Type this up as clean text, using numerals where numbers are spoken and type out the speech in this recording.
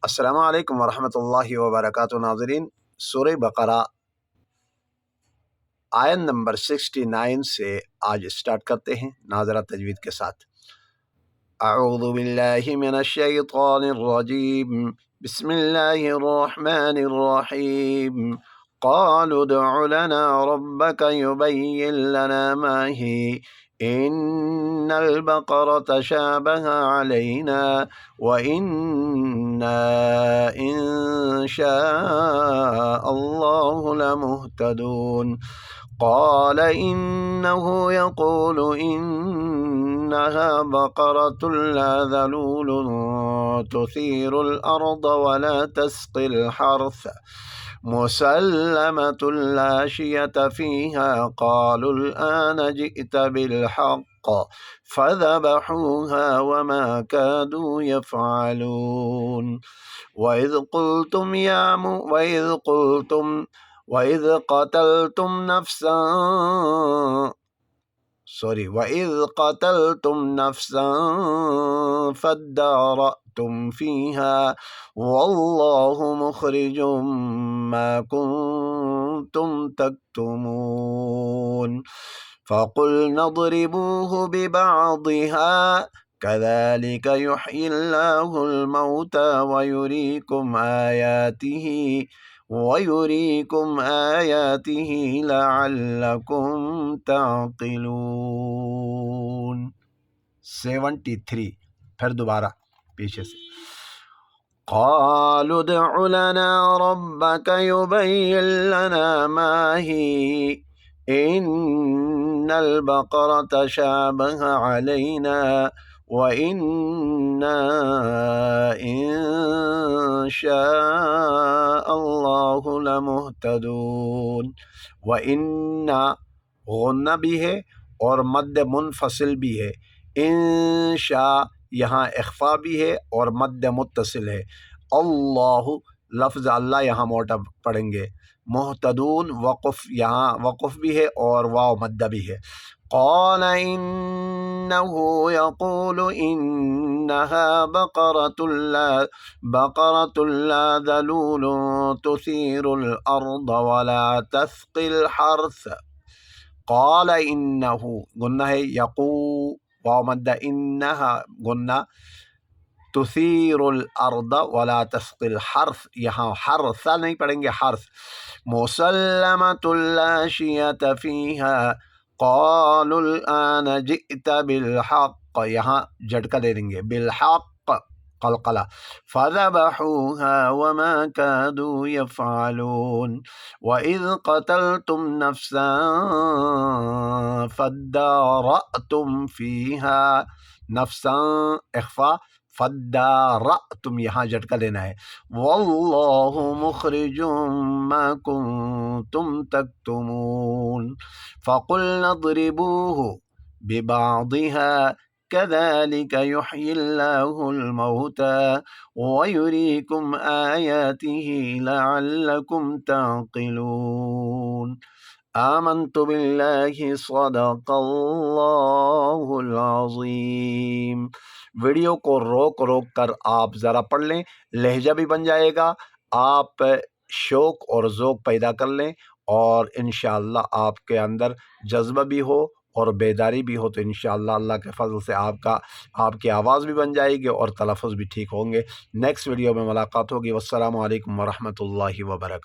السلام علیکم ورحمۃ اللہ وبرکاتہ ناظرین، سورہ بقرہ آیت نمبر 69 سے آج سٹارٹ کرتے ہیں ناظرہ تجوید کے ساتھ۔ اعوذ باللہ من الشیطان الرجیم، بسم اللہ الرحمن الرحیم۔ قالوا ادع لنا ربك يبين لنا ما هي إن البقرة شابه علينا وإنا إن شاء الله لمهتدون قال إنه يقول إنها بقرة لا ذلول تثير الأرض ولا تسقي الحرث مسلمة لا شية فيها قالوا الآن جئت بالحق فذبحوها وما كادوا يفعلون وإذ قتلتم نفسا فادارأتم فيها والله مخرج ما كنتم تكتمون فقلنا اضربوه ببعضها كذلك يحيي الله الموتى ويريكم آياته لعلكم تعقلون۔ 73 پھر دوبارہ پیچھے سے۔ قالوا ادع لنا ربك يبين لنا ما هي إن البقرة شابه علينا وإنا إن شاء الله لمهتدون۔ وإنا غنہ بھی ہے اور مد منفصل بھی ہے، انشاء یہاں اخفا بھی ہے اور مد متصل ہے۔ اللہ لفظ اللہ یہاں موٹا پڑھیں گے۔ محتدون وقف یہاں وقف بھی ہے اور واو مدہ بھی ہے۔ قال إنه يقول إنها بقرة لا ذلول تثير الأرض ولا تسقي الحرث۔ قال إنه گنہ ہے، یقو واو مدہ، انہا گنہ، تثیر الارض ولا تسقی الحرث، یہاں حرث نہیں پڑھیں گے، حرث۔ مسلمۃ لا شیۃ فیہا قالوا الآن جئت بالحق، یہاں جھٹکا دے دیں گے، بالحق قلقلہ۔ فذبحوها وما كادوا يفعلون وإذ قتلتم نفسا فادارأتم فيها، نفسا اخفا، فادارأتم یہاں جھٹکا دینا ہے۔ واللہ مخرج ما کنتم تکتمون فقلنا اضربوه ببعضها كذلك يحيي الله الموتى ويريكم آياته لعلكم تعقلون۔ آمنت باللہ صدق اللہ العظیم۔ ویڈیو کو روک کر آپ ذرا پڑھ لیں، لہجہ بھی بن جائے گا، آپ شوق اور ذوق پیدا کر لیں، اور انشاءاللہ آپ کے اندر جذبہ بھی ہو اور بیداری بھی ہو تو انشاءاللہ اللہ کے فضل سے آپ کی آواز بھی بن جائے گی اور تلفظ بھی ٹھیک ہوں گے۔ نیکسٹ ویڈیو میں ملاقات ہوگی۔ والسلام علیکم ورحمۃ اللہ وبرکاتہ۔